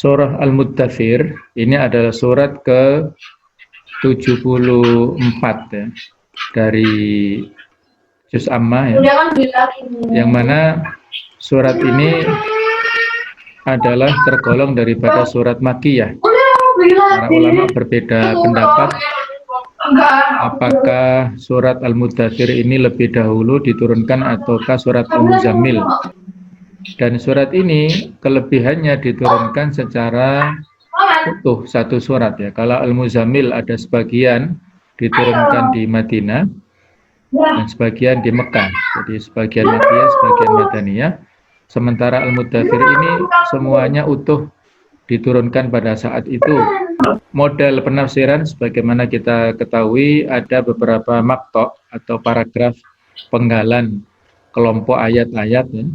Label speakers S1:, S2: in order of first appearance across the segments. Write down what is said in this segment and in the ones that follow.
S1: Surah Al-Muddathir ini adalah surat ke-74 ya, dari Juz Amma ya, yang mana surat ini adalah tergolong daripada surat Makkiyah. Para ulama berbeda pendapat apakah surat Al-Muddathir ini lebih dahulu diturunkan ataukah surat Al-Muzammil. Dan surat ini kelebihannya diturunkan secara utuh satu surat ya. Kalau Al-Muzammil ada sebagian diturunkan di Madinah dan sebagian di Mekah. Jadi sebagian Makkiyah, sebagian Madaniyah. Sementara Al-Muddathir ini semuanya utuh diturunkan pada saat itu. Model penafsiran sebagaimana kita ketahui ada beberapa maktok atau paragraf penggalan kelompok ayat-ayat ya.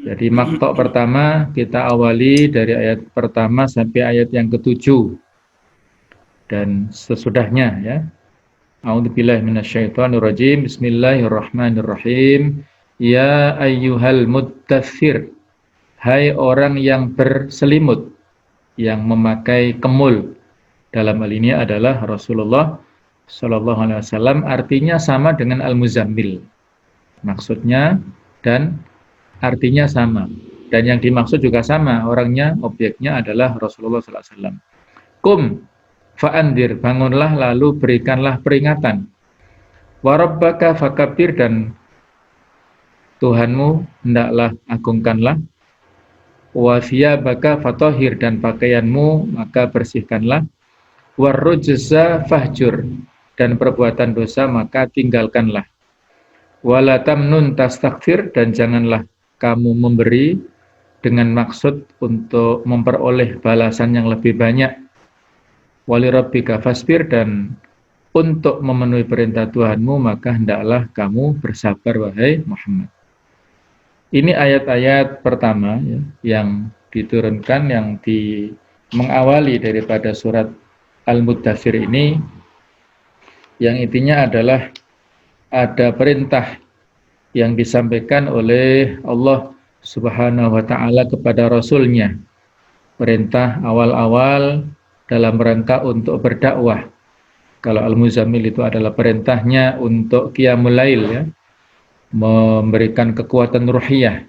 S1: Jadi maktok pertama kita awali dari ayat pertama sampai ayat yang ke-7 dan sesudahnya ya. A'udzubillahi minasyaitonirrajim. Bismillahirrahmanirrahim. Ya ayyuhal muddathir, hai orang yang berselimut, yang memakai kemul. Dalam hal ini adalah Rasulullah Shallallahu Alaihi Wasallam. Artinya sama dengan Al-Muzammil. Maksudnya dan artinya sama, dan yang dimaksud juga sama, orangnya, objeknya adalah Rasulullah SAW. Kum fa'andir, bangunlah lalu berikanlah peringatan. Warabbaka fakabir, dan Tuhanmu hendaklah agungkanlah. Wasiyabaka fatohir, dan pakaianmu maka bersihkanlah. Warrujza fahjur, dan perbuatan dosa maka tinggalkanlah. Wala tamnun tastakfir, dan janganlah kamu memberi dengan maksud untuk memperoleh balasan yang lebih banyak. Walirabbika fasbir, dan untuk memenuhi perintah Tuhanmu maka hendaklah kamu bersabar wahai Muhammad. Ini ayat-ayat pertama ya, yang diturunkan, yang mengawali daripada surat Al-Muddathir ini, yang intinya adalah ada perintah yang disampaikan oleh Allah Subhanahu wa Ta'ala kepada Rasulnya. Perintah awal-awal dalam rangka untuk berdakwah. Kalau Al-Muzammil itu adalah perintahnya untuk Qiyamul Lail ya, memberikan kekuatan ruhiyah.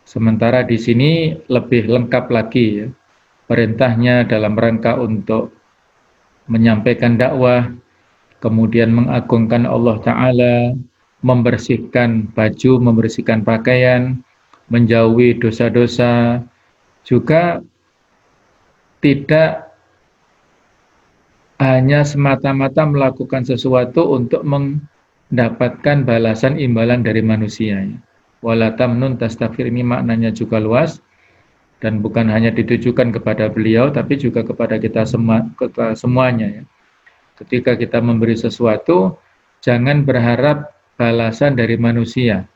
S1: Sementara di sini lebih lengkap lagi ya, perintahnya dalam rangka untuk menyampaikan dakwah, kemudian mengagungkan Allah Ta'ala, membersihkan baju, membersihkan pakaian, menjauhi dosa-dosa, juga tidak hanya semata-mata melakukan sesuatu untuk mendapatkan balasan imbalan dari manusia. Wala tamnun tastakfir, ini maknanya juga luas dan bukan hanya ditujukan kepada beliau, tapi juga kepada kita semuanya ya. Ketika kita memberi sesuatu, jangan berharap balasan dari manusia.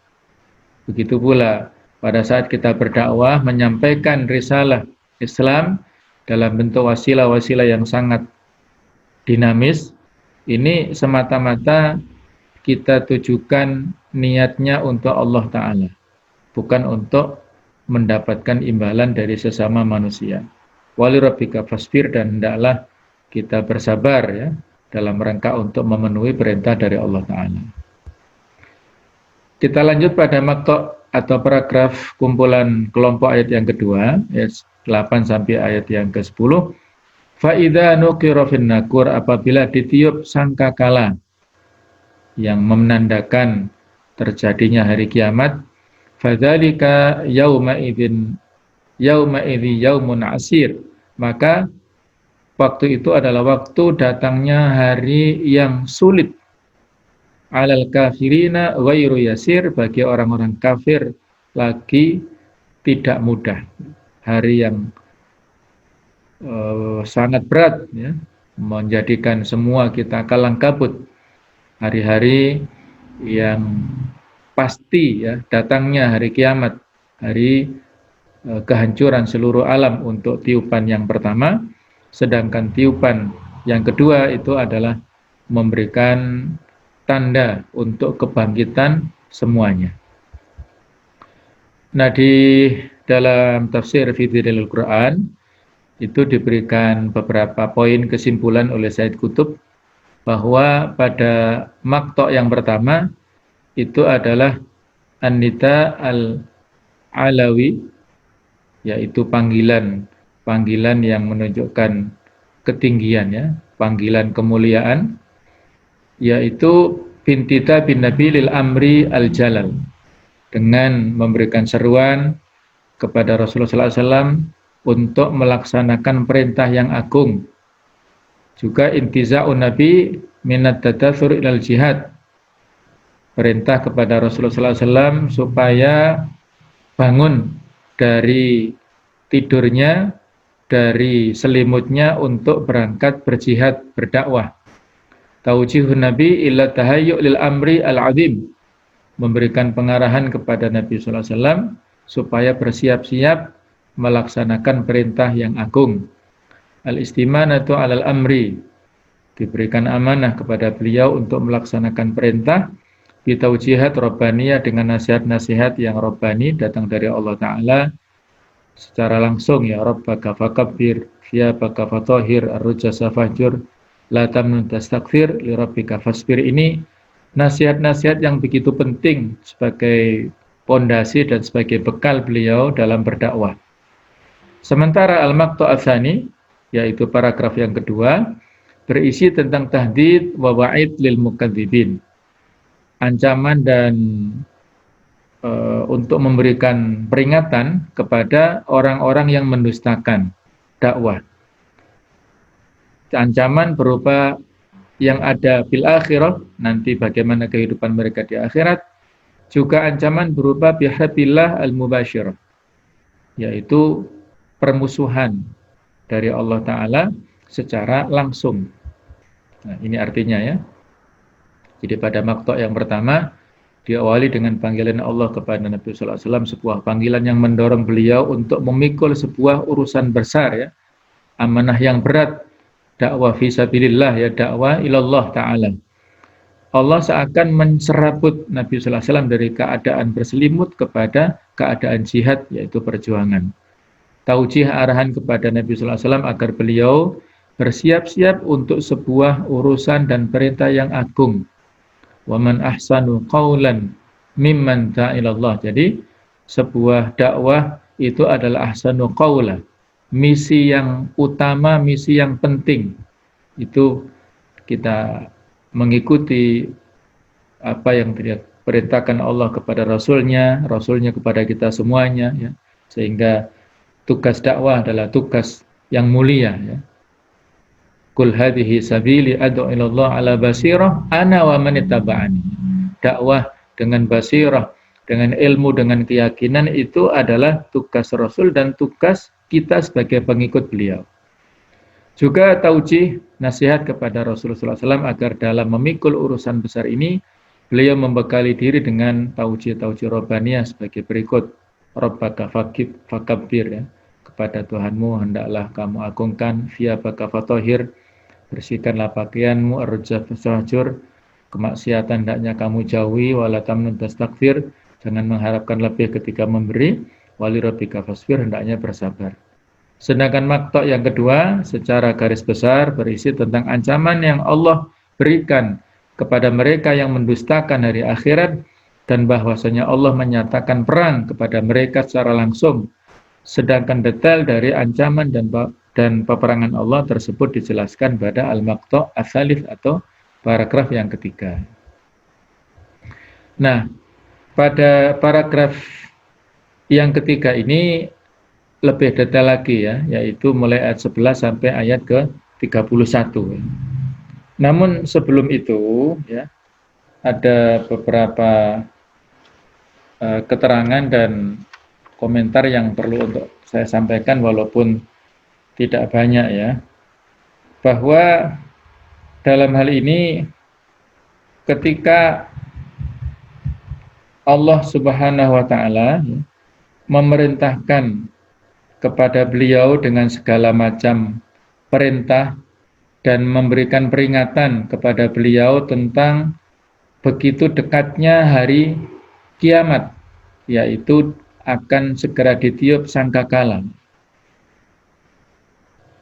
S1: Begitu pula pada saat kita berdakwah, menyampaikan risalah Islam dalam bentuk wasilah-wasilah yang sangat dinamis, ini semata-mata kita tujukan niatnya untuk Allah Ta'ala, bukan untuk mendapatkan imbalan dari sesama manusia. Walirabbika fasbir, dan hendaklah kita bersabar ya, dalam rangka untuk memenuhi perintah dari Allah Ta'ala. Kita lanjut pada maktok atau paragraf kumpulan kelompok ayat yang kedua, ayat 8 sampai ayat yang ke-10. Fa'idha nuqira fin nakur, apabila ditiup sangkakala yang menandakan terjadinya hari kiamat, fadzalika yauma idzi yaumun asir, maka waktu itu adalah waktu datangnya hari yang sulit. Alal kafirina ghairu yasir, bagi orang-orang kafir lagi tidak mudah. Hari yang sangat berat ya, menjadikan semua kita kalang kabut. Hari-hari yang pasti ya, datangnya hari kiamat, hari kehancuran seluruh alam untuk tiupan yang pertama, sedangkan tiupan yang kedua itu adalah memberikan tanda untuk kebangkitan semuanya. Nah, di dalam tafsir fi Dhilal Quran itu diberikan beberapa poin kesimpulan oleh Said Qutb bahwa pada maqta' yang pertama itu adalah An-Nida al-Alawi, yaitu panggilan yang menunjukkan ketinggian, ya, panggilan kemuliaan, yaitu bintita bin Nabi lil Amri al-Jalal, dengan memberikan seruan kepada Rasulullah SAW untuk melaksanakan perintah yang agung. Juga intiza'un Nabi minat tadatsur ilal jihad, perintah kepada Rasulullah SAW supaya bangun dari tidurnya, dari selimutnya untuk berangkat berjihad, berdakwah. Taujihun Nabi ila tahayyu' lil amri al-azim, memberikan pengarahan kepada Nabi sallallahu alaihi wasallam supaya bersiap-siap melaksanakan perintah yang agung. Al-istimanatu 'alal amri, diberikan amanah kepada beliau untuk melaksanakan perintah, bitaujihat rabbaniyah, dengan nasihat-nasihat yang rabbani datang dari Allah Ta'ala secara langsung, ya rabbaka fakabbir, thiyabaka fatahhir, ar-rujasa fahjur, la tamnun tastakfir, li rabbika fasbir. Ini nasihat-nasihat yang begitu penting sebagai pondasi dan sebagai bekal beliau dalam berdakwah. Sementara al-maqta' ats-tsani, yaitu paragraf yang kedua, berisi tentang tahdid wa wa'id lil mukadzibin, ancaman dan untuk memberikan peringatan kepada orang-orang yang mendustakan dakwah. Ancaman berupa yang ada fil akhirah, nanti bagaimana kehidupan mereka di akhirat. Juga ancaman berupa bihabillah al-mubasyirah, yaitu permusuhan dari Allah Ta'ala secara langsung. Nah, ini artinya, ya. Jadi pada maqta' yang pertama diawali dengan panggilan Allah kepada Nabi sallallahu alaihi wasallam, sebuah panggilan yang mendorong beliau untuk memikul sebuah urusan besar, ya, amanah yang berat, dakwah fi sabilillah, ya, dakwah ilallah Ta'ala. Allah seakan mencerabut Nabi sallallahu alaihi wasallam dari keadaan berselimut kepada keadaan jihad, yaitu perjuangan. Taujih, arahan kepada Nabi sallallahu alaihi wasallam agar beliau bersiap-siap untuk sebuah urusan dan perintah yang agung. Wa man ahsanu qaulan mimman da'a ilallah. Jadi sebuah dakwah itu adalah ahsanu qaula, misi yang utama, misi yang penting. Itu kita mengikuti apa yang diperintahkan Allah kepada Rasulnya, Rasulnya kepada kita semuanya, ya. Sehingga tugas dakwah adalah tugas yang mulia, ya. Qul hadhihi sabili ad'u ilallah ala basirah ana wa man ittaba'ani. Dakwah dengan basirah, dengan ilmu, dengan keyakinan, itu adalah tugas Rasul dan tugas kita sebagai pengikut beliau. Juga taujih, nasihat kepada Rasulullah SAW agar dalam memikul urusan besar ini beliau membekali diri dengan taujih-taujih rabbaniyah sebagai berikut. Rabbaka fakabbir, ya, kepada Tuhanmu hendaklah kamu agungkan, thiyabaka fatahhir, bersihkanlah pakaianmu, ar-rujza fahjur, kemaksiatan hendaknya kamu jauhi, wala tamnun tastakfir, jangan mengharapkan lebih ketika memberi, wali rabbika fasbir, hendaknya bersabar. Sedangkan maqta' yang kedua secara garis besar berisi tentang ancaman yang Allah berikan kepada mereka yang mendustakan hari akhirat, dan bahwasanya Allah menyatakan perang kepada mereka secara langsung. Sedangkan detail dari ancaman dan peperangan Allah tersebut dijelaskan pada al-maqta' ats-tsalits atau paragraf yang ketiga. Nah, pada paragraf yang ketiga ini lebih detail lagi, ya, yaitu mulai ayat 11 sampai ayat ke-31. Namun sebelum itu, ya, ada beberapa keterangan dan komentar yang perlu untuk saya sampaikan walaupun tidak banyak, ya. Bahwa dalam hal ini ketika Allah Subhanahu wa Ta'ala memerintahkan kepada beliau dengan segala macam perintah dan memberikan peringatan kepada beliau tentang begitu dekatnya hari kiamat, yaitu akan segera ditiup sangkakala.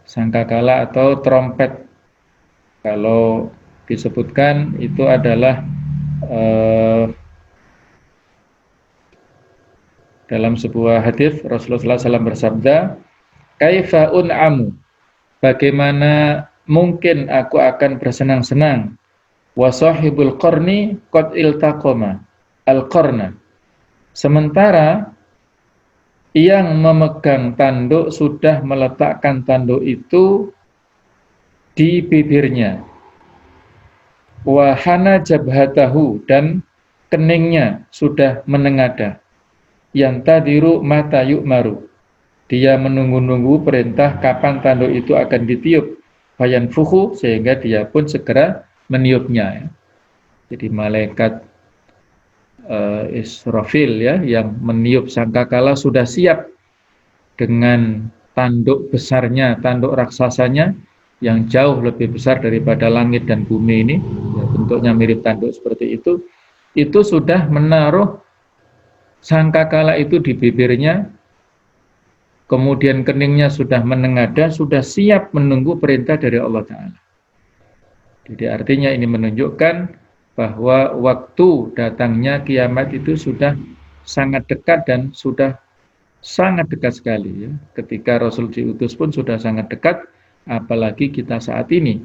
S1: Sangkakala atau trompet. Kalau disebutkan itu adalah dalam sebuah hadis Rasulullah SAW bersabda, "Kaifa un'amu?" Bagaimana mungkin aku akan bersenang-senang? Wa sahibul qarni qad iltaqama al-qarna. Sementara yang memegang tanduk sudah meletakkan tanduk itu di bibirnya. Wahana jabhatahu, dan keningnya sudah menengadah. Yantadiru mata yu'maru. Dia menunggu-nunggu perintah kapan tanduk itu akan ditiup. Bayan fuhu, sehingga dia pun segera meniupnya. Jadi malaikat Israfil ya, yang meniup sangkakala sudah siap dengan tanduk besarnya, tanduk raksasanya yang jauh lebih besar daripada langit dan bumi ini, ya, bentuknya mirip tanduk seperti itu sudah menaruh sangkakala itu di bibirnya, kemudian keningnya sudah menengadah, sudah siap menunggu perintah dari Allah Ta'ala. Jadi artinya ini menunjukkan bahwa waktu datangnya kiamat itu sudah sangat dekat dan sudah sangat dekat sekali ya. Ketika Rasul diutus pun sudah sangat dekat, apalagi kita saat ini.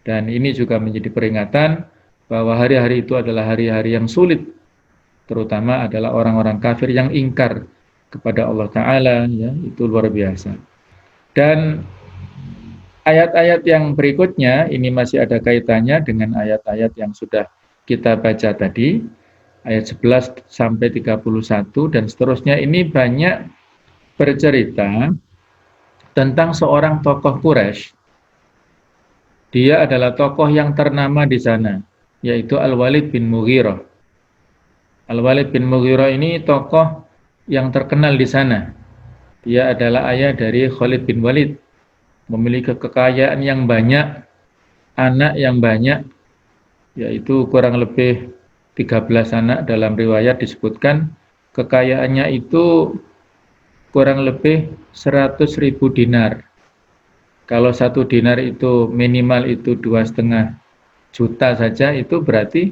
S1: Dan ini juga menjadi peringatan bahwa hari-hari itu adalah hari-hari yang sulit, terutama adalah orang-orang kafir yang ingkar kepada Allah Ta'ala ya, itu luar biasa. Dan ayat-ayat yang berikutnya ini masih ada kaitannya dengan ayat-ayat yang sudah kita baca tadi, ayat 11 sampai 31 dan seterusnya. Ini banyak bercerita tentang seorang tokoh Quraisy. Dia adalah tokoh yang ternama di sana, yaitu Al-Walid bin Mughirah. Al-Walid bin Mughirah ini tokoh yang terkenal di sana. Dia adalah ayah dari Khalid bin Walid, memiliki kekayaan yang banyak, anak yang banyak, yaitu kurang lebih 13 anak. Dalam riwayat disebutkan kekayaannya itu kurang lebih 100.000 dinar. Kalau 1 dinar itu minimal itu 2,5 juta saja, itu berarti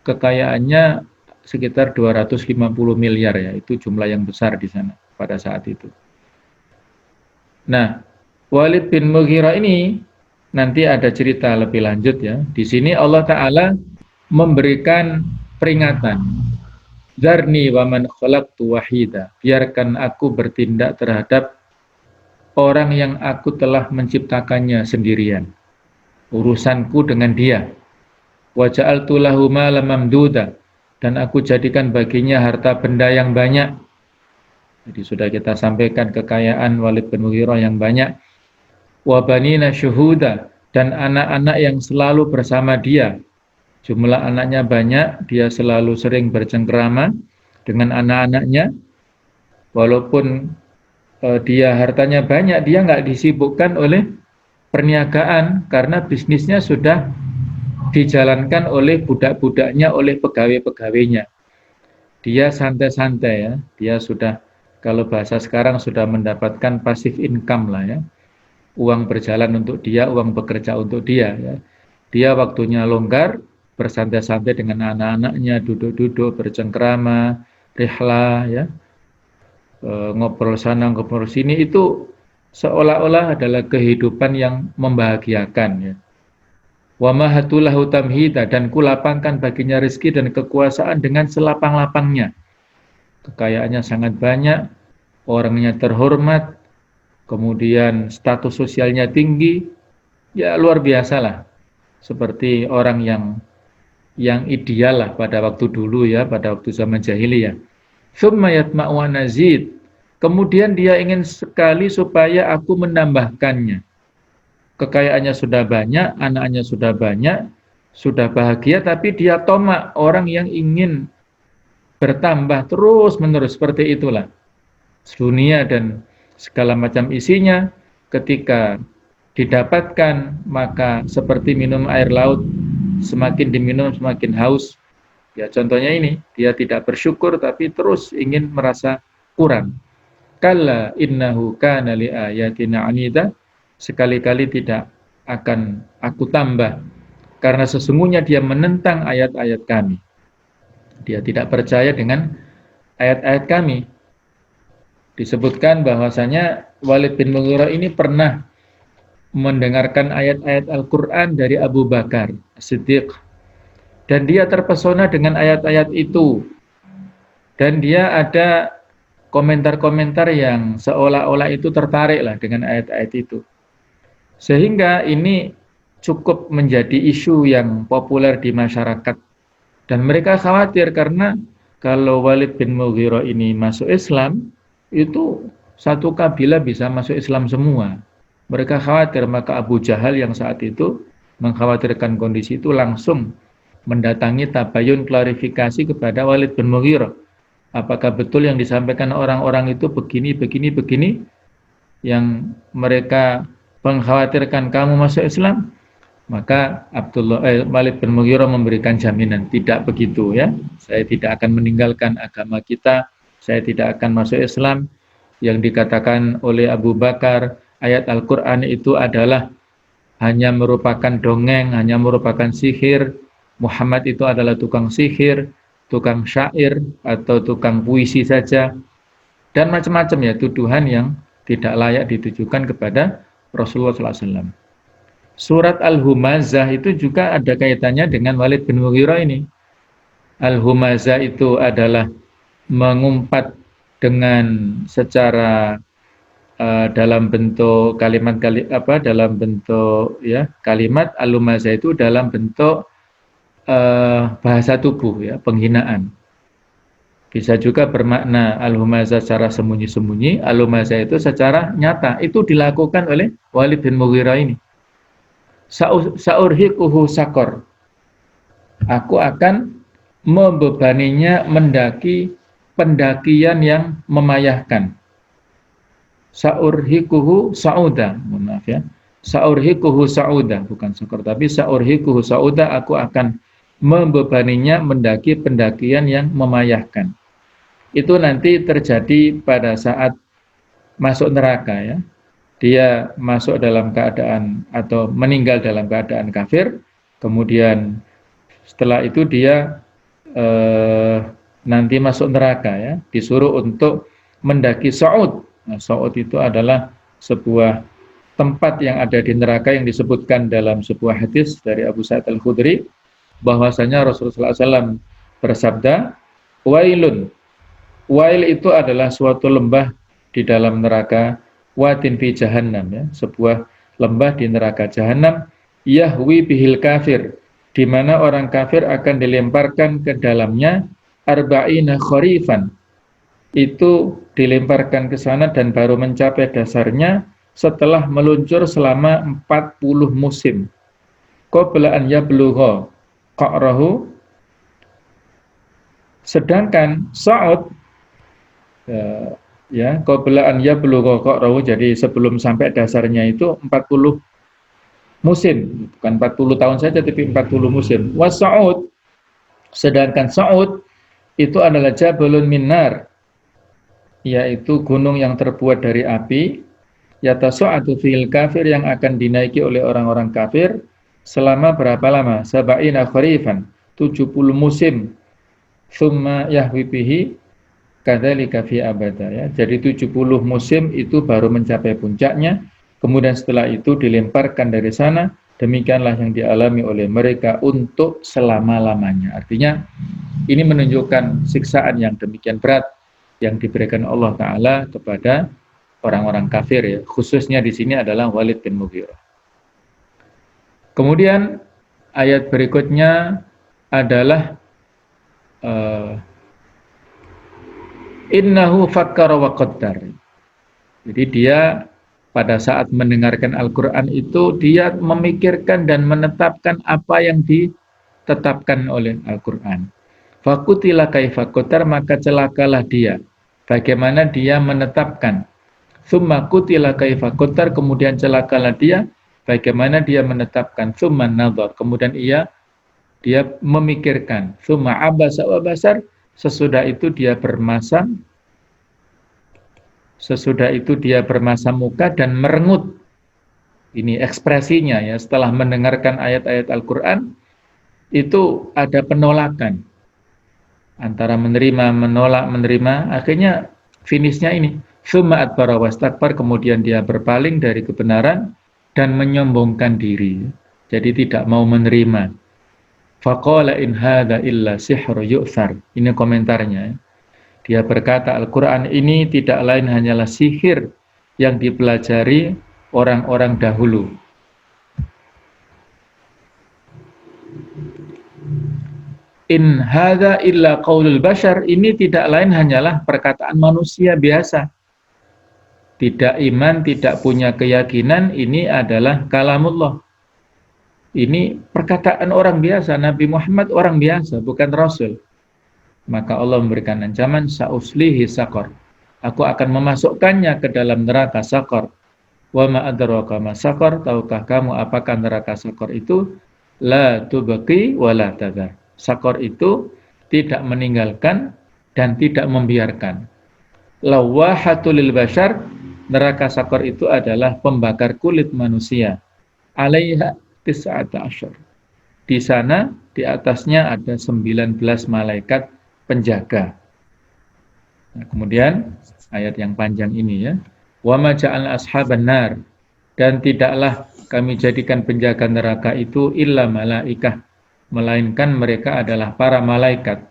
S1: kekayaannya sekitar 250 miliar ya, itu jumlah yang besar di sana pada saat itu. Nah, Walid bin Mughirah ini nanti ada cerita lebih lanjut ya. Di sini Allah Ta'ala memberikan peringatan. Zarni wa man khalaqtu wahida. Biarkan aku bertindak terhadap orang yang aku telah menciptakannya sendirian. Urusanku dengan dia. Wa ja'altu lahu malam mamduda. Dan aku jadikan baginya harta benda yang banyak. Jadi sudah kita sampaikan kekayaan Walid bin Mughirah yang banyak. Wa banina syuhuda, dan anak-anak yang selalu bersama dia. Jumlah anaknya banyak, dia selalu sering bercengkerama dengan anak-anaknya. Walaupun dia hartanya banyak, dia nggak disibukkan oleh perniagaan karena bisnisnya sudah dijalankan oleh budak-budaknya, oleh pegawai-pegawainya. Dia santai-santai ya, dia sudah, kalau bahasa sekarang sudah mendapatkan passive income lah ya. Uang berjalan untuk dia, uang bekerja untuk dia ya. Dia waktunya longgar, bersantai-santai dengan anak-anaknya, duduk-duduk, bercengkerama, rihlah ya. Ngobrol sana, ngobrol sini, itu seolah-olah adalah kehidupan yang membahagiakan ya. Wa mahatulahu tamhida, dan kulapangkan baginya rezeki dan kekuasaan dengan selapang-lapangnya. Kekayaannya sangat banyak, orangnya terhormat, kemudian status sosialnya tinggi, ya luar biasa lah. Seperti orang yang ideal lah pada waktu dulu ya, pada waktu zaman jahiliyah. Tsumma yatma'u an nazid. Kemudian dia ingin sekali supaya aku menambahkannya. Kekayaannya sudah banyak, anaknya sudah banyak, sudah bahagia, tapi dia tomak, orang yang ingin bertambah terus-menerus, seperti itulah. Dunia dan segala macam isinya ketika didapatkan, maka seperti minum air laut, semakin diminum semakin haus. Ya contohnya ini, dia tidak bersyukur tapi terus ingin merasa kurang. Kalla innahu kana li ayatina anida. sekali-kali tidak akan aku tambah, karena sesungguhnya dia menentang ayat-ayat kami. Dia tidak percaya dengan ayat-ayat kami. Disebutkan bahwasanya Walid bin Mughirah ini pernah mendengarkan ayat-ayat Al-Quran dari Abu Bakar Siddiq, dan dia terpesona dengan ayat-ayat itu, dan dia ada komentar-komentar yang seolah-olah itu tertariklah dengan ayat-ayat itu, sehingga ini cukup menjadi isu yang populer di masyarakat. Dan mereka khawatir karena kalau Walid bin Mughirah ini masuk Islam, itu satu kabilah bisa masuk Islam semua. Mereka khawatir, maka Abu Jahal yang saat itu mengkhawatirkan kondisi itu langsung mendatangi tabayun klarifikasi kepada Walid bin Mughirah. Apakah betul yang disampaikan orang-orang itu begini, yang mereka mengkhawatirkan kamu masuk Islam? Maka Walid bin Mughirah memberikan jaminan, tidak begitu ya. Saya tidak akan meninggalkan agama kita, saya tidak akan masuk Islam. Yang dikatakan oleh Abu Bakar, ayat Al-Quran itu adalah hanya merupakan dongeng, hanya merupakan sihir. Muhammad itu adalah tukang sihir, tukang syair, atau tukang puisi saja. Dan macam-macam ya, tuduhan yang tidak layak ditujukan kepada Rasulullah SAW. Surat Al-Humazah itu juga ada kaitannya dengan Walid bin Mughirah ini. Al-Humazah itu adalah mengumpat dengan secara dalam bentuk dalam bentuk ya, kalimat Al-Humazah itu dalam bentuk bahasa tubuh ya, penghinaan. Bisa juga bermakna Al-Humazah secara sembunyi-sembunyi, Al-Humazah itu secara nyata. Itu dilakukan oleh Walid bin Mughirah ini. Sa'urhiquhu sakor. Aku akan membebaninya mendaki pendakian yang memayahkan. Sa'urhiquhu sa'uda. Maaf ya. Sa'urhiquhu sa'uda, bukan sakor, tapi sa'urhiquhu sa'uda, aku akan membebaninya mendaki pendakian yang memayahkan. Itu nanti terjadi pada saat masuk neraka ya. Dia masuk dalam keadaan atau meninggal dalam keadaan kafir, kemudian setelah itu dia nanti masuk neraka ya, disuruh untuk mendaki Sa'ud. Nah, Sa'ud itu adalah sebuah tempat yang ada di neraka yang disebutkan dalam sebuah hadis dari Abu Sa'id Al-Khudri, bahwasanya Rasulullah SAW bersabda, Wailun. Wail itu adalah suatu lembah di dalam neraka, Watin fi jahannam ya, sebuah lembah di neraka Jahannam, yahwi bihil kafir, di mana orang kafir akan dilemparkan ke dalamnya arba'ina kharifan. Itu dilemparkan ke sana dan baru mencapai dasarnya setelah meluncur selama 40 musim. Qabla an yablugha qa'rahu. Sedangkan Sa'ud ya, qabla an yablugha qa'rahu, jadi sebelum sampai dasarnya itu 40 musim, bukan 40 tahun saja tapi 40 musim. Wa Sa'ud, sedangkan Sa'ud itu adalah jabalun minnar, yaitu gunung yang terbuat dari api, yatasa'atu fil kafir, yang akan dinaiki oleh orang-orang kafir selama berapa lama? Sab'ina kharifan, 70 musim. Tsumma yahwi bihi kadzalika fi abada ya. Jadi 70 musim itu baru mencapai puncaknya, kemudian setelah itu dilemparkan dari sana. Demikianlah yang dialami oleh mereka untuk selama-lamanya. Artinya ini menunjukkan siksaan yang demikian berat yang diberikan Allah Ta'ala kepada orang-orang kafir ya. Khususnya di sini adalah Walid bin Mughirah. Kemudian ayat berikutnya adalah innahu fakkara wa qaddar. Jadi dia pada saat mendengarkan Al-Quran itu dia memikirkan dan menetapkan apa yang ditetapkan oleh Al-Quran. Fakutila kaifa qaddar, maka celakalah dia bagaimana dia menetapkan. Tsumma kutila kaifa qaddar, kemudian celakalah dia bagaimana dia menetapkan. Tsumma nadhar, kemudian dia memikirkan. Tsumma abasa wa basar, sesudah itu dia bermasam muka dan merengut. ini ekspresinya ya, setelah mendengarkan ayat-ayat Al-Quran, itu ada penolakan. Antara menerima, menolak, menerima, akhirnya finishnya ini. Tsumma adbara wastakbar, kemudian dia berpaling dari kebenaran dan menyombongkan diri. Jadi tidak mau menerima. Faqala in hadza illa sihrun yu'thar. Ini komentarnya. Dia berkata Al-Quran ini tidak lain hanyalah sihir yang dipelajari orang-orang dahulu. In hadza illa qaulul bashar, ini tidak lain hanyalah perkataan manusia biasa. Tidak iman, tidak punya keyakinan, ini adalah kalamullah. Ini perkataan orang biasa, Nabi Muhammad orang biasa, bukan Rasul. Maka Allah memberikan ancaman, sa'uslihi saqar. Aku akan memasukkannya ke dalam neraka saqar. Wa ma adraka ma saqar, tahukah kamu apakah neraka saqar itu? La tubqi wa la tadhar. Saqar itu tidak meninggalkan dan tidak membiarkan. Lawahatul lil bashar, neraka saqar itu adalah pembakar kulit manusia. Alaiha 19. Di sana di atasnya ada 19 malaikat penjaga. Nah, kemudian ayat yang panjang ini ya. Wa ma ja'alna ashaban nar, dan tidaklah kami jadikan penjaga neraka itu illa malaikah, melainkan mereka adalah para malaikat.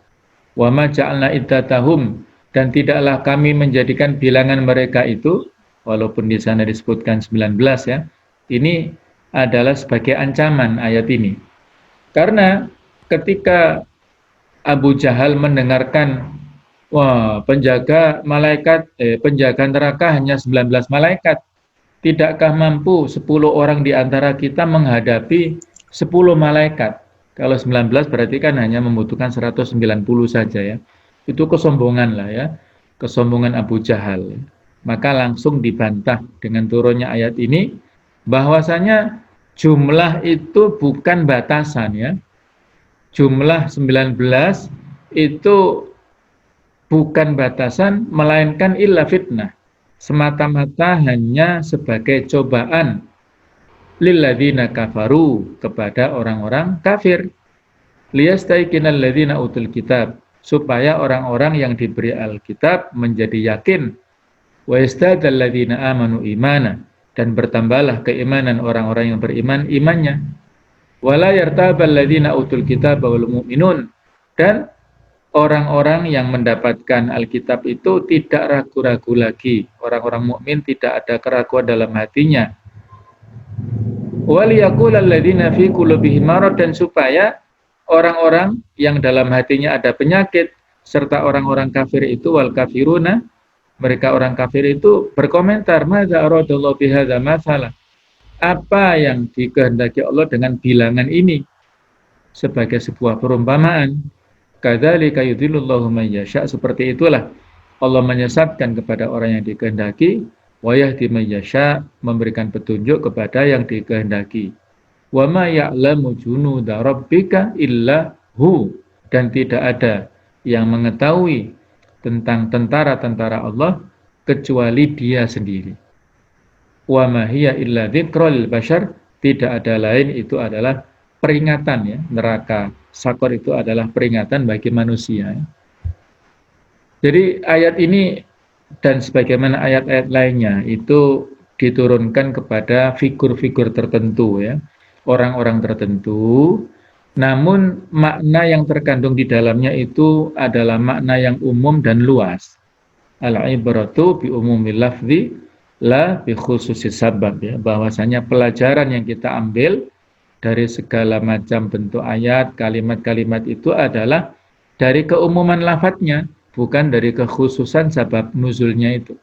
S1: Wa ma ja'alna iddatahum, dan tidaklah kami menjadikan bilangan mereka itu, walaupun di sana disebutkan 19 ya. Ini adalah sebagai ancaman ayat ini. Karena ketika Abu Jahal mendengarkan, wah, penjaga neraka hanya 19 malaikat. Tidakkah mampu 10 orang di antara kita menghadapi 10 malaikat? Kalau 19 berarti kan hanya membutuhkan 190 saja ya. Itu kesombongan lah ya. Kesombongan Abu Jahal. Maka langsung dibantah dengan turunnya ayat ini, bahwasanya jumlah itu bukan batasan ya. Jumlah 19 itu bukan batasan, melainkan illa fitnah. Semata-mata hanya sebagai cobaan lilladzina kafaru, kepada orang-orang kafir. Liyastaiqinal ladzina utul kitab, supaya orang-orang yang diberi Alkitab menjadi yakin. Wa yastadal ladzina amanu imana, dan bertambahlah keimanan orang-orang yang beriman imannya. Wala yartabal ladzina utul kitab wal mu'minun, dan orang-orang yang mendapatkan Alkitab itu tidak ragu-ragu lagi. Orang-orang mukmin tidak ada keraguan dalam hatinya. Waliyaqulal ladzina fi qulubihim marad, dan supaya orang-orang yang dalam hatinya ada penyakit, serta orang-orang kafir itu, wal kafiruna, mereka orang kafir itu berkomentar, madza aradallahu bihadza mathalan, apa yang dikehendaki Allah dengan bilangan ini sebagai sebuah perumpamaan. Kadzalika yudhillullahu may yasha, seperti itulah Allah menyesatkan kepada orang yang dikehendaki, wa yahdi may yasha, memberikan petunjuk kepada yang dikehendaki. Wa ma ya'lamu junuda rabbika illa hu, dan tidak ada yang mengetahui tentang tentara-tentara Allah kecuali Dia sendiri. Wa ma hiya illa dzikra lil bashar, tidak ada lain, itu adalah peringatan ya. Neraka Sakor itu adalah peringatan bagi manusia. Jadi ayat ini dan sebagaimana ayat-ayat lainnya itu diturunkan kepada figur-figur tertentu ya, orang-orang tertentu. Namun makna yang terkandung di dalamnya itu adalah makna yang umum dan luas. Al-ibratu bi umumil lafzi la bi khususis sabab ya, bahwasanya pelajaran yang kita ambil dari segala macam bentuk ayat, kalimat-kalimat itu adalah dari keumuman lafadznya, bukan dari kekhususan sabab nuzulnya itu.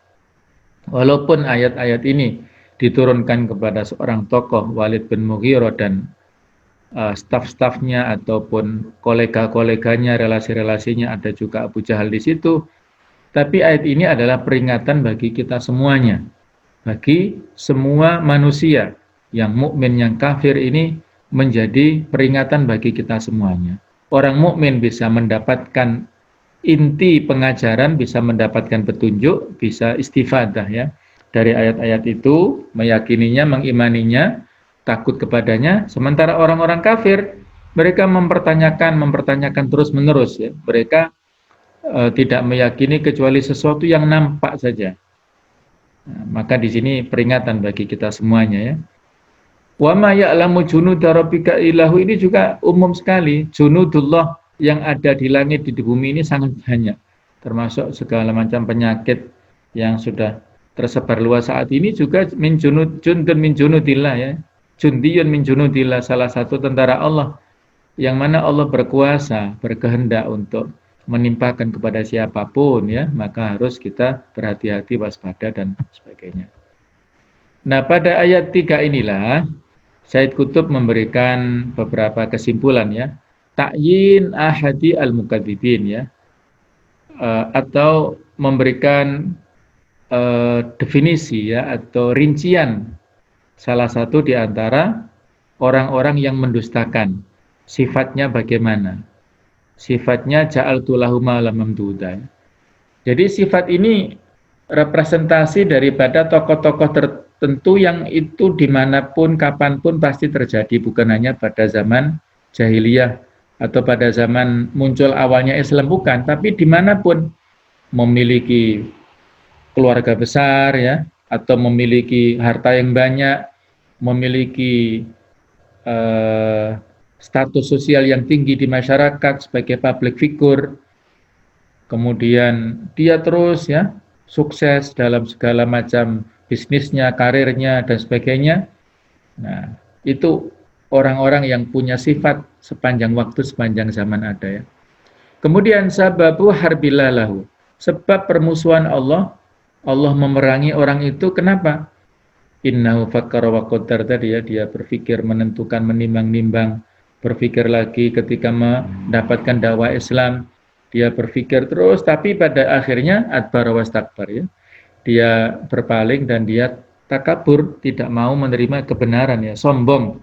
S1: Walaupun ayat-ayat ini diturunkan kepada seorang tokoh, Walid bin Mughirah, dan staf-stafnya ataupun kolega-koleganya, relasi-relasinya, ada juga Abu Jahal di situ. Tapi ayat ini adalah peringatan bagi kita semuanya, bagi semua manusia, yang mukmin, yang kafir, ini menjadi peringatan bagi kita semuanya. Orang mukmin bisa mendapatkan inti pengajaran, bisa mendapatkan petunjuk, bisa istifadah ya. dari ayat-ayat itu, meyakininya, mengimaninya, takut kepadanya. Sementara orang-orang kafir, mereka mempertanyakan terus-menerus ya. Mereka tidak meyakini kecuali sesuatu yang nampak saja. Nah, maka di sini peringatan bagi kita semuanya ya. Wa ma ya'lamu junuda rabbika illahu, ini juga umum sekali. Junudullah yang ada di langit di bumi ini sangat banyak. Termasuk segala macam penyakit yang sudah tersebar luas saat ini juga jundun min junudillah ya. Jundiyun min junudillah, salah satu tentara Allah yang mana Allah berkuasa, berkehendak untuk menimpakan kepada siapapun ya, maka harus kita berhati-hati, waspada dan sebagainya. Nah, pada ayat 3 inilah Said Qutb memberikan beberapa kesimpulan ya. Ta'yin ahadi al-mukadzibin ya. Atau memberikan definisi ya atau rincian salah satu di antara orang-orang yang mendustakan. Sifatnya bagaimana? Sifatnya ja'altu lahum mamduda. Jadi sifat ini representasi daripada tokoh-tokoh tertentu yang itu dimanapun, kapanpun pasti terjadi, bukan hanya pada zaman jahiliyah atau pada zaman muncul awalnya Islam, bukan, tapi dimanapun, memiliki keluarga besar ya, atau memiliki harta yang banyak, memiliki status sosial yang tinggi di masyarakat sebagai public figure, kemudian dia terus ya sukses dalam segala macam bisnisnya, karirnya dan sebagainya. Nah, itu orang-orang yang punya sifat sepanjang waktu, sepanjang zaman ada ya. Kemudian sababu harbilalahu, sebab permusuhan Allah, Allah memerangi orang itu kenapa? Innahu fakkara wa qaddar, tadi ya, dia berpikir, menentukan, menimbang-nimbang, berpikir lagi ketika mendapatkan dakwah Islam, dia berpikir terus, tapi pada akhirnya adbara wastakbar ya. Dia berpaling dan dia takabur, tidak mau menerima kebenaran ya, sombong.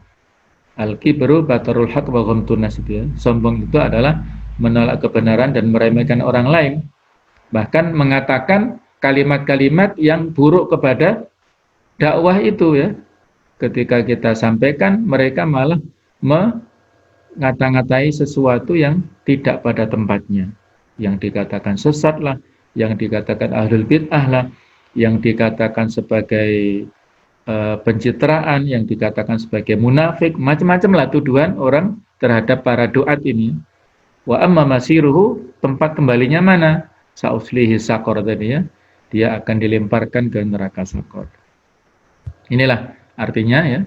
S1: Al-kibru batarul haq wa ghamtun nas, ya. Sombong itu adalah menolak kebenaran dan meremehkan orang lain. Bahkan mengatakan kalimat-kalimat yang buruk kepada dakwah itu ya. Ketika kita sampaikan, mereka malah ngata-ngatai sesuatu yang tidak pada tempatnya, yang dikatakan sesat lah, yang dikatakan ahlul bid'ah lah, yang dikatakan sebagai pencitraan, yang dikatakan sebagai munafik, macam-macam lah tuduhan orang terhadap para duat ini. Wa amma masiruhu, tempat kembalinya mana? Sa'uslihi sakor tadi ya, dia akan dilemparkan ke neraka sakor. Inilah artinya ya,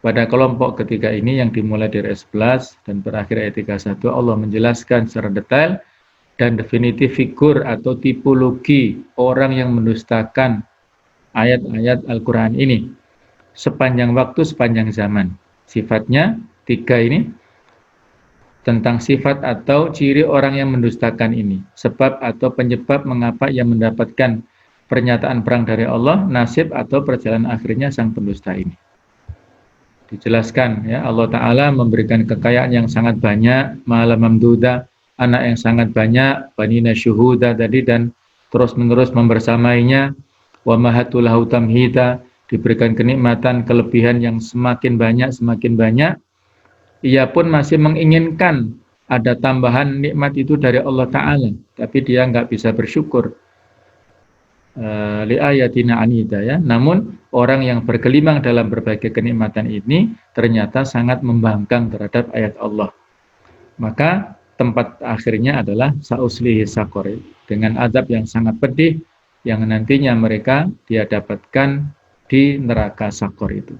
S1: pada kelompok ketiga ini yang dimulai dari ayat 11 dan berakhir ayat 31, Allah menjelaskan secara detail dan definitif figur atau tipologi orang yang mendustakan ayat-ayat Al-Quran ini sepanjang waktu, sepanjang zaman. Sifatnya tiga ini, tentang sifat atau ciri orang yang mendustakan ini, sebab atau penyebab mengapa ia mendapatkan pernyataan perang dari Allah, nasib atau perjalanan akhirnya sang pendusta ini. Dijelaskan ya, Allah Ta'ala memberikan kekayaan yang sangat banyak, ma'ala mamduda, anak yang sangat banyak, banina syuhuda tadi, dan terus-menerus membersamainya, wa mahatulahu tamhida, diberikan kenikmatan, kelebihan yang semakin banyak, ia pun masih menginginkan ada tambahan nikmat itu dari Allah Ta'ala, tapi dia nggak bisa bersyukur. Li'ayatina anida ya. Namun orang yang bergelimang dalam berbagai kenikmatan ini ternyata sangat membangkang terhadap ayat Allah. Maka tempat akhirnya adalah sa'uslihi sakor, dengan azab yang sangat pedih yang nantinya mereka dia dapatkan di neraka sakor itu.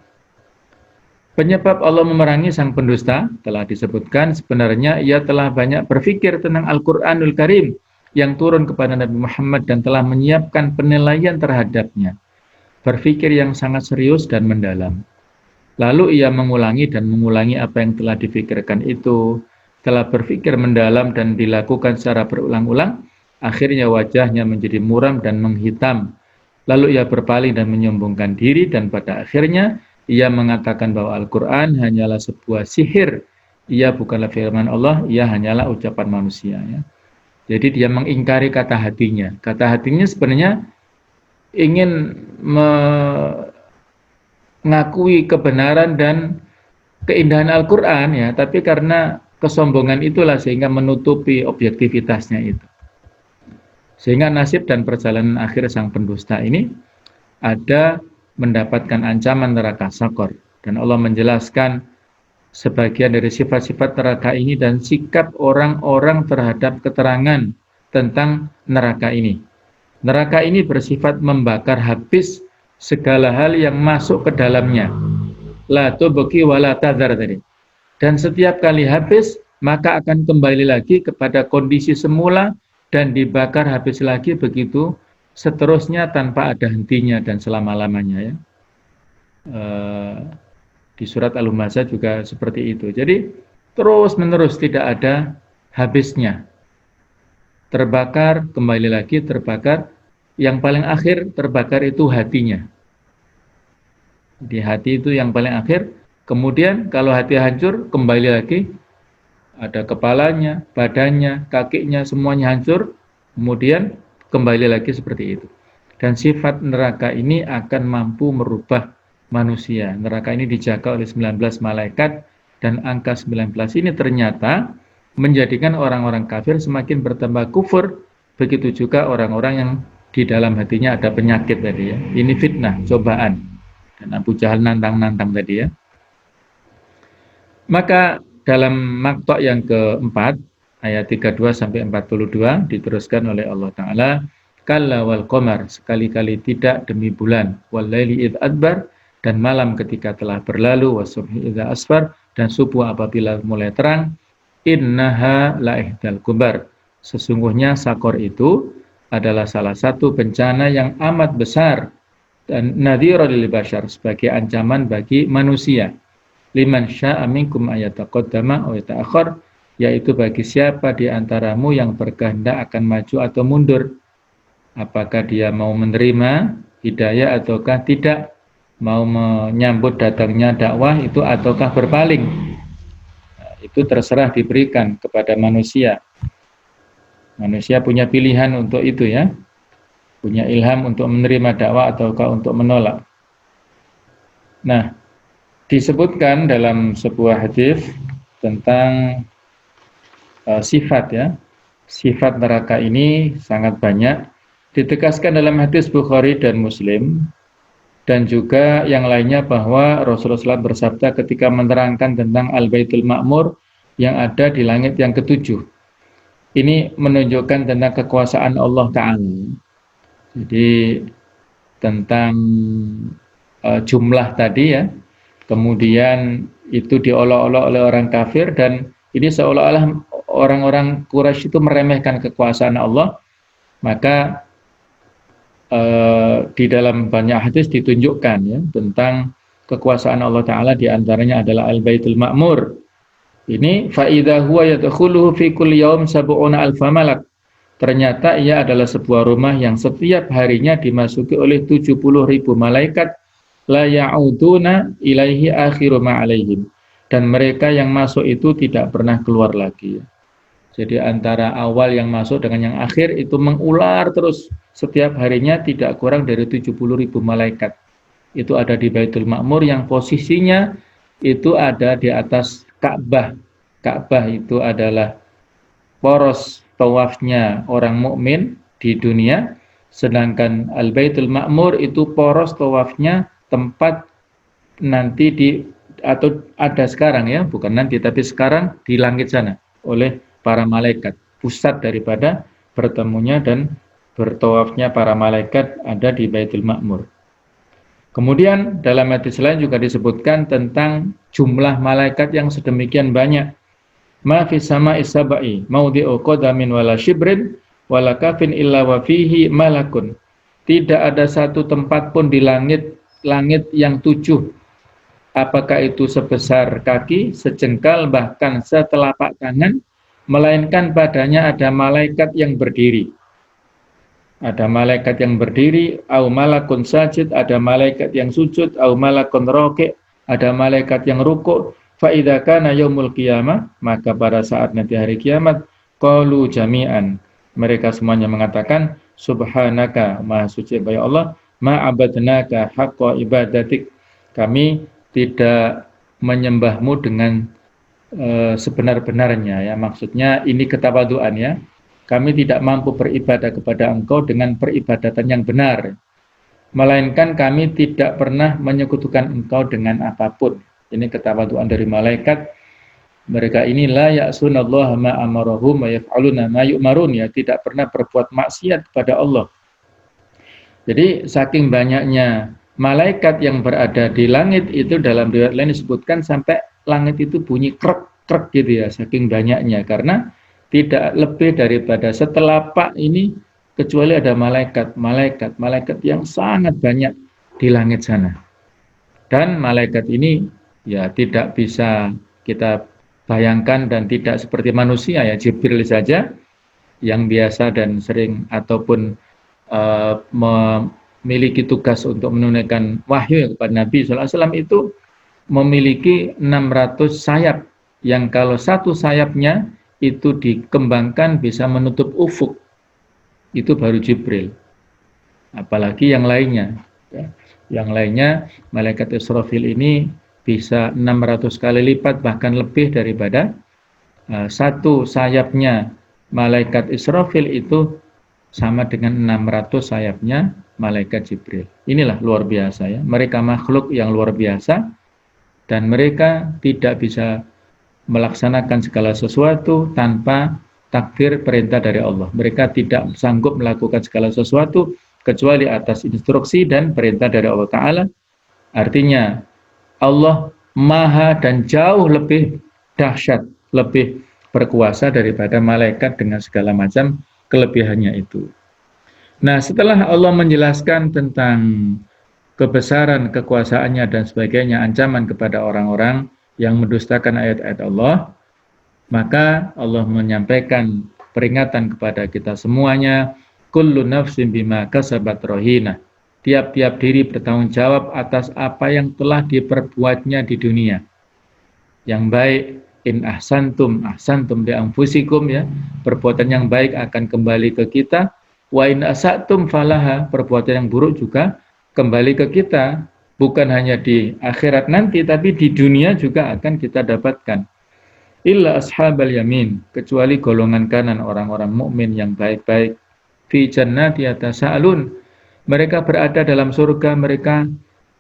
S1: Penyebab Allah memerangi sang pendusta telah disebutkan, sebenarnya ia telah banyak berpikir tentang Al-Quranul Karim yang turun kepada Nabi Muhammad dan telah menyiapkan penilaian terhadapnya. Berpikir yang sangat serius dan mendalam. Lalu ia mengulangi apa yang telah difikirkan itu, telah berpikir mendalam dan dilakukan secara berulang-ulang, akhirnya wajahnya menjadi muram dan menghitam. Lalu ia berpaling dan menyombongkan diri, dan pada akhirnya ia mengatakan bahwa Al-Quran hanyalah sebuah sihir. Ia bukanlah firman Allah, ia hanyalah ucapan manusia ya. Jadi dia mengingkari kata hatinya. Kata hatinya sebenarnya ingin mengakui kebenaran dan keindahan Al-Quran ya, tapi karena kesombongan itulah sehingga menutupi objektivitasnya itu. Sehingga nasib dan perjalanan akhir sang pendusta ini ada mendapatkan ancaman neraka Sakor. Dan Allah menjelaskan sebagian dari sifat-sifat neraka ini dan sikap orang-orang terhadap keterangan tentang neraka ini. Neraka ini bersifat membakar habis segala hal yang masuk ke dalamnya. La tubqi wa la tadhar tadi. Dan setiap kali habis, maka akan kembali lagi kepada kondisi semula dan dibakar habis lagi begitu seterusnya tanpa ada hentinya dan selama-lamanya ya. Di surat Al-Humazah juga seperti itu. Jadi terus-menerus tidak ada habisnya. Terbakar, kembali lagi terbakar. Yang paling akhir terbakar itu hatinya. Di hati itu yang paling akhir. Kemudian kalau hati hancur, kembali lagi. Ada kepalanya, badannya, kakinya, semuanya hancur. Kemudian kembali lagi seperti itu. Dan sifat neraka ini akan mampu merubah manusia. Neraka ini dijaga oleh 19 malaikat. Dan angka 19 ini ternyata menjadikan orang-orang kafir semakin bertambah kufur. Begitu juga orang-orang yang di dalam hatinya ada penyakit tadi ya. Ini fitnah, cobaan. Dan Abu Jahal nantang-nantang tadi ya. Maka dalam maktok yang keempat, ayat 32 sampai 42 diteruskan oleh Allah Ta'ala, kalla wal qamar, sekali-kali tidak demi bulan, wal laili idh adbar, dan malam ketika telah berlalu, wasubhi idza asfar, dan subuh apabila mulai terang, innaha la'ihdal kubar. Sesungguhnya Sakor itu adalah salah satu bencana yang amat besar dan nadhira lil bashar, sebagai ancaman bagi manusia. Liman sya'a minkum ayataqaddama aw yata'akhkhar, yaitu bagi siapa di antaramu yang berkehendak akan maju atau mundur. Apakah dia mau menerima hidayah ataukah tidak, mau menyambut datangnya dakwah itu ataukah berpaling. Nah, itu terserah diberikan kepada manusia. Manusia punya pilihan untuk itu ya. Punya ilham untuk menerima dakwah ataukah untuk menolak. Nah, disebutkan dalam sebuah hadis tentang sifat ya. Sifat neraka ini sangat banyak. Ditegaskan dalam hadis Bukhari dan Muslim. Dan juga yang lainnya bahwa Rasulullah SAW bersabda ketika menerangkan tentang Al-Baitul Ma'mur yang ada di langit yang ketujuh. Ini menunjukkan tentang kekuasaan Allah Ta'ala. Jadi tentang jumlah tadi ya. Kemudian itu diolok-olok oleh orang kafir, dan ini seolah-olah orang-orang Quraisy itu meremehkan kekuasaan Allah. Maka di dalam banyak hadis ditunjukkan ya tentang kekuasaan Allah Ta'ala, diantaranya adalah Al-Baitul Ma'mur. Ini fa'idha huwa yadkhuluhu fi kulli yawm sab'una alfa malak. Ternyata ia adalah sebuah rumah yang setiap harinya dimasuki oleh 70.000 malaikat, la ya'uduna ilaihi akhiru ma'alaihim. Dan mereka yang masuk itu tidak pernah keluar lagi. Jadi antara awal yang masuk dengan yang akhir itu mengular terus. Setiap harinya tidak kurang dari 70.000 malaikat. Itu ada di Baitul Ma'mur yang posisinya itu ada di atas Ka'bah. Ka'bah itu adalah poros tawafnya orang mukmin di dunia, sedangkan Al-Baitul Ma'mur itu poros tawafnya tempat nanti atau ada sekarang ya, bukan nanti tapi sekarang di langit sana oleh para malaikat. Pusat daripada bertemunya dan bertawafnya para malaikat ada di Baitul Ma'mur. Kemudian dalam hadis lain juga disebutkan tentang jumlah malaikat yang sedemikian banyak. Ma fis sama'i sab'i mawdi'u qadamin wala shibrin wala kafin illa wa fihi malakun. Tidak ada satu tempat pun di langit yang 7. Apakah itu sebesar kaki, sejengkal, bahkan setelapak tangan, melainkan padanya ada malaikat yang berdiri. Ada malaikat yang berdiri, au malakun sajid, ada malaikat yang sujud, au malakun roki', ada malaikat yang rukuk. Fa idza kana yaumul qiyamah, maka pada saat nanti hari kiamat, qalu jami'an, mereka semuanya mengatakan subhanaka, maha suci engkau ya Allah, ma abadnaka haqqa ibadatik, kami tidak menyembahmu dengan sebenar-benarnya, ya, maksudnya ini ketawaduan, ya, kami tidak mampu beribadah kepada engkau dengan peribadatan yang benar, melainkan kami tidak pernah menyekutukan engkau dengan apapun. Ini ketawaduan dari malaikat. Mereka ini la ya'sunallaha ma amarahum wa yaf'aluna ma yu'marun, ya, tidak pernah berbuat maksiat kepada Allah. Jadi saking banyaknya malaikat yang berada di langit itu, dalam riwayat lain disebutkan sampai langit itu bunyi krek-krek gitu, ya, saking banyaknya, karena tidak lebih daripada setelapak ini kecuali ada malaikat yang sangat banyak di langit sana. Dan malaikat ini ya tidak bisa kita bayangkan dan tidak seperti manusia, ya, Jibril saja yang biasa dan sering ataupun memiliki tugas untuk menunaikan wahyu kepada Nabi SAW itu memiliki 600 sayap, yang kalau satu sayapnya itu dikembangkan bisa menutup ufuk, itu baru Jibril. Apalagi yang lainnya, ya. Yang lainnya malaikat Israfil ini bisa 600 kali lipat, bahkan lebih daripada satu sayapnya malaikat Israfil itu sama dengan 600 sayapnya malaikat Jibril. Inilah luar biasa, ya. Mereka makhluk yang luar biasa dan mereka tidak bisa melaksanakan segala sesuatu tanpa takdir perintah dari Allah. Mereka tidak sanggup melakukan segala sesuatu kecuali atas instruksi dan perintah dari Allah Ta'ala. Artinya Allah maha dan jauh lebih dahsyat, lebih berkuasa daripada malaikat dengan segala macam kelebihannya itu. Nah, setelah Allah menjelaskan tentang kebesaran, kekuasaannya dan sebagainya, ancaman kepada orang-orang yang mendustakan ayat-ayat Allah, maka Allah menyampaikan peringatan kepada kita semuanya, kullu nafsin bima kasabat rahina. Tiap-tiap diri bertanggung jawab atas apa yang telah diperbuatnya di dunia. Yang baik, in ahsantum li anfusikum, ya, perbuatan yang baik akan kembali ke kita. Wa in asatum falaha, perbuatan yang buruk juga kembali ke kita, bukan hanya di akhirat nanti, tapi di dunia juga akan kita dapatkan. Illa ashabal yamin, kecuali golongan kanan orang-orang mukmin yang baik-baik. Fi jannati yatasaalun, mereka berada dalam surga, mereka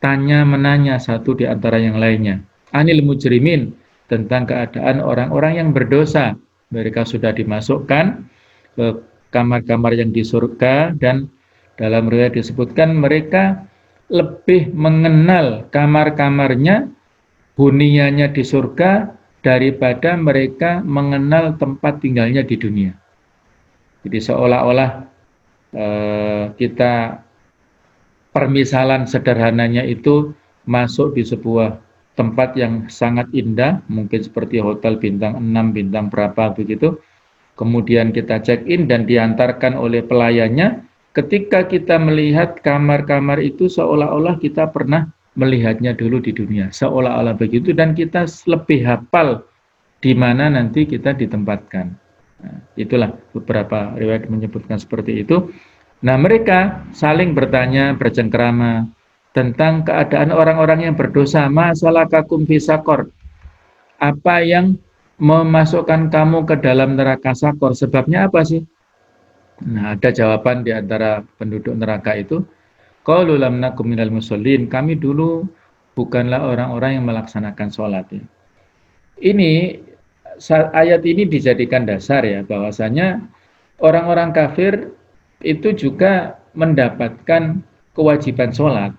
S1: tanya-menanya satu di antara yang lainnya. Anil mujrimin, tentang keadaan orang-orang yang berdosa. Mereka sudah dimasukkan ke kamar-kamar yang di surga, dan dalam riwayat disebutkan mereka lebih mengenal kamar-kamarnya, hunianya di surga, daripada mereka mengenal tempat tinggalnya di dunia. Jadi seolah-olah kita, permisalan sederhananya itu, masuk di sebuah tempat yang sangat indah, mungkin seperti hotel bintang 6, bintang berapa begitu. Kemudian kita check-in dan diantarkan oleh pelayannya. Ketika kita melihat kamar-kamar itu, seolah-olah kita pernah melihatnya dulu di dunia, seolah-olah begitu, dan kita lebih hafal di mana nanti kita ditempatkan. Nah, itulah beberapa riwayat menyebutkan seperti itu. Nah, mereka saling bertanya, bercengkerama tentang keadaan orang-orang yang berdosa. Ma salakakum fi saqar, apa yang memasukkan kamu ke dalam neraka Sakor, sebabnya apa sih? Nah, ada jawaban di antara penduduk neraka itu, qalu lam nakum minal musallin, kami dulu bukanlah orang-orang yang melaksanakan sholat, ya. Ini ayat ini dijadikan dasar, ya, bahwasanya orang-orang kafir itu juga mendapatkan kewajiban sholat,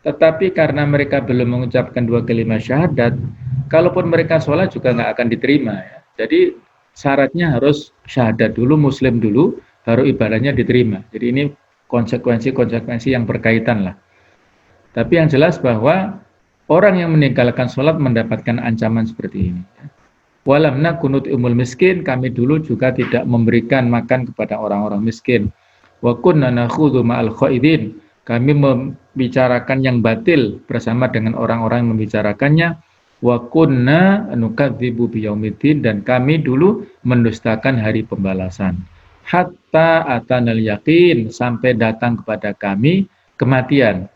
S1: tetapi karena mereka belum mengucapkan 2 kalimat syahadat, kalaupun mereka sholat juga nggak akan diterima, ya. Jadi syaratnya harus syahadat dulu, muslim dulu, baru ibadahnya diterima. Jadi ini konsekuensi yang berkaitan lah. Tapi yang jelas bahwa orang yang meninggalkan sholat mendapatkan ancaman seperti ini. Walam nakunut umul miskin, kami dulu juga tidak memberikan makan kepada orang-orang miskin. Wa kunna nakhudhu ma'al khaidin, kami membicarakan yang batil bersama dengan orang-orang yang membicarakannya. Wa kunna nukadzibu biyaumiddin, dan kami dulu mendustakan hari pembalasan. hatta atanal yakin, sampai datang kepada kami kematian.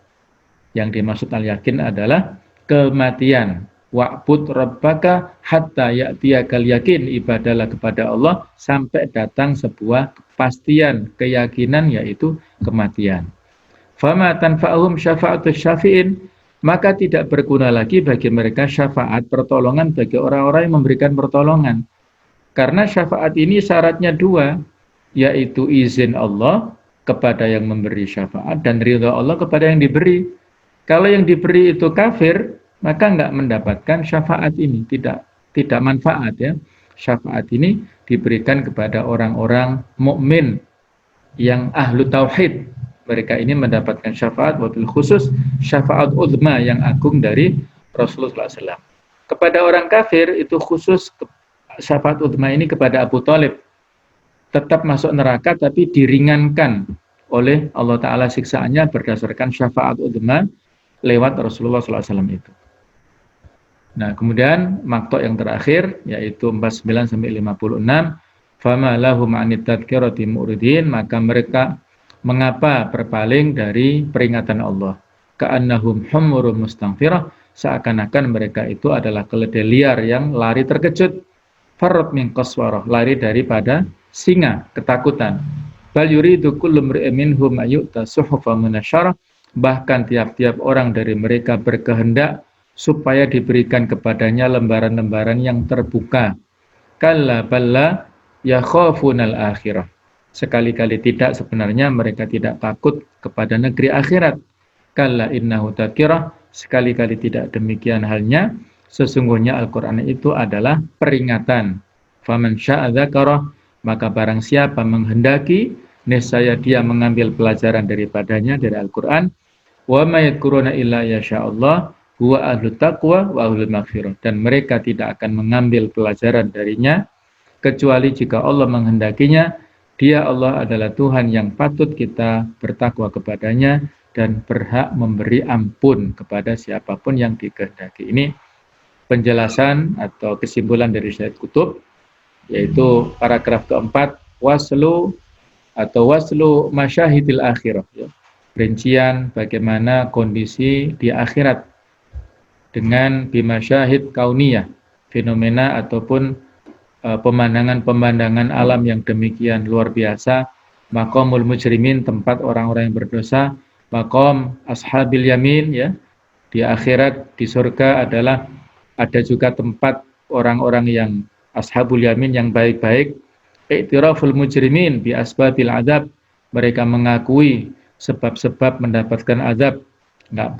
S1: Yang dimaksud al-yakin adalah kematian. Wa'bud rabbaka hatta ya'tiyakal yakin, ibadalah kepada Allah sampai datang sebuah kepastian, keyakinan, yaitu kematian. Fama tanfa'uhum syafa'atus syafi'in, maka tidak berguna lagi bagi mereka syafaat, pertolongan bagi orang-orang yang memberikan pertolongan. Karena syafaat ini syaratnya dua, yaitu izin Allah kepada yang memberi syafaat dan ridha Allah kepada yang diberi. Kalau yang diberi itu kafir, maka enggak mendapatkan syafaat ini, tidak manfaat ya. Syafaat ini diberikan kepada orang-orang mukmin yang ahlu tauhid. Mereka ini mendapatkan syafaat, wabil khusus syafaat uzma yang agung dari Rasulullah SAW. Kepada orang kafir itu khusus syafaat uzma ini kepada Abu Thalib. Tetap masuk neraka tapi diringankan oleh Allah Ta'ala siksaannya berdasarkan syafaat uzma lewat Rasulullah SAW itu. Nah, kemudian maktok yang terakhir yaitu 49 sampai 56, fama lahum anit tadhkirati mu'ridin, maka mereka mengapa berpaling dari peringatan Allah? Ka'annahum humurun mustanfirah, seakan-akan mereka itu adalah keledai liar yang lari terkejut. Farrat min qaswarah, lari daripada singa, ketakutan. Bal yuridu kullu imri'in minhum ayyu'ta suhufan munasyarah, bahkan tiap-tiap orang dari mereka berkehendak supaya diberikan kepadanya lembaran-lembaran yang terbuka. Kalla balla yakhafunal akhirah. Sekali-kali tidak, sebenarnya mereka tidak takut kepada negeri akhirat. Kalla innahu tadhkirah, sekali-kali tidak demikian halnya. Sesungguhnya Al-Quran itu adalah peringatan. Faman sya'a dzakarah, maka barang siapa menghendaki, niscaya dia mengambil pelajaran daripadanya dari Al-Quran. Wa may yadhkuruna illa yasha'allah huwa ahlut taqwa wa ahlul maghfirah, dan mereka tidak akan mengambil pelajaran darinya kecuali jika Allah menghendakinya. Dia Allah adalah Tuhan yang patut kita bertakwa kepadanya dan berhak memberi ampun kepada siapapun yang dikehendaki. Ini penjelasan atau kesimpulan dari Syed Qutb, yaitu paragraf keempat, waslu atau waslu masyahidil akhirah, ya. Rincian bagaimana kondisi di akhirat dengan bimasyahid kauniyah, fenomena ataupun pemandangan-pemandangan alam yang demikian luar biasa. Maqamul mujrimin, tempat orang-orang yang berdosa. Maqam ashabil yamin, ya. Di akhirat, di surga adalah ada juga tempat orang-orang yang ashabul yamin yang baik-baik. I'tiraful mujrimin bi asbabil adab, mereka mengakui sebab-sebab mendapatkan azab, enggak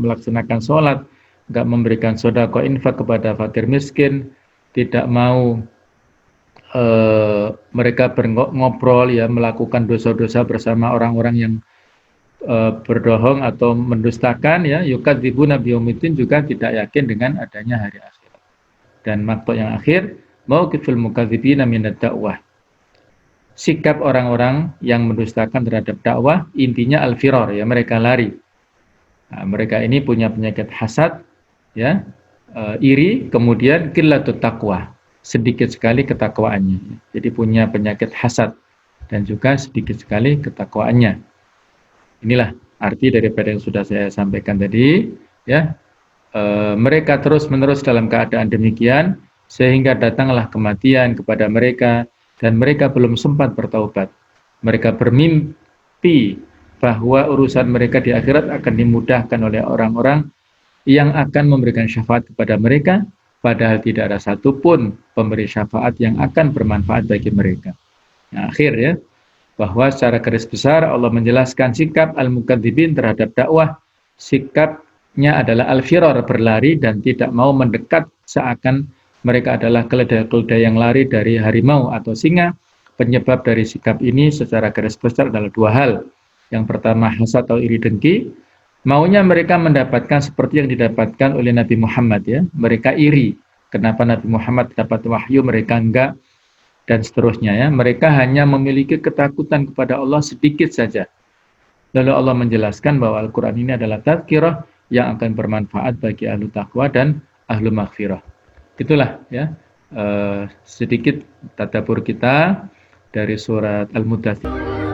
S1: melaksanakan sholat, enggak memberikan sedekah infak kepada fakir miskin, tidak mau mereka ngobrol, ya, melakukan dosa-dosa bersama orang-orang yang berdohong atau mendustakan, ya. Yukadzibuna biyaumiddin, juga tidak yakin dengan adanya hari akhirat. Dan makhluk yang akhir, mauqiful mukadzibina minad dakwah, sikap orang-orang yang mendustakan terhadap dakwah, intinya al-firar, ya, mereka lari. Nah, mereka ini punya penyakit hasad, ya, iri, kemudian qillatut taqwa, sedikit sekali ketakwaannya. Jadi punya penyakit hasad dan juga sedikit sekali ketakwaannya. Inilah arti daripada yang sudah saya sampaikan tadi, ya. Mereka terus-menerus dalam keadaan demikian sehingga datanglah kematian kepada mereka dan mereka belum sempat bertaubat. Mereka bermimpi bahwa urusan mereka di akhirat akan dimudahkan oleh orang-orang yang akan memberikan syafaat kepada mereka, padahal tidak ada satupun pemberi syafaat yang akan bermanfaat bagi mereka. Nah, akhir, ya, bahwa secara garis besar Allah menjelaskan sikap al-mukadzibin terhadap dakwah. Sikapnya adalah al-firar, berlari dan tidak mau mendekat, seakan mereka adalah keledai-keledai yang lari dari harimau atau singa. Penyebab dari sikap ini secara garis besar adalah dua hal. Yang pertama, hasad atau iri dengki. Maunya mereka mendapatkan seperti yang didapatkan oleh Nabi Muhammad, ya. Mereka iri. Kenapa Nabi Muhammad dapat wahyu, mereka enggak, dan seterusnya, ya. Mereka hanya memiliki ketakutan kepada Allah sedikit saja. Lalu Allah menjelaskan bahwa Al-Quran ini adalah tadzkirah yang akan bermanfaat bagi ahlu taqwa dan ahlu maghfirah. Itulah, ya, sedikit tadabbur kita dari surat Al-Muddatsir.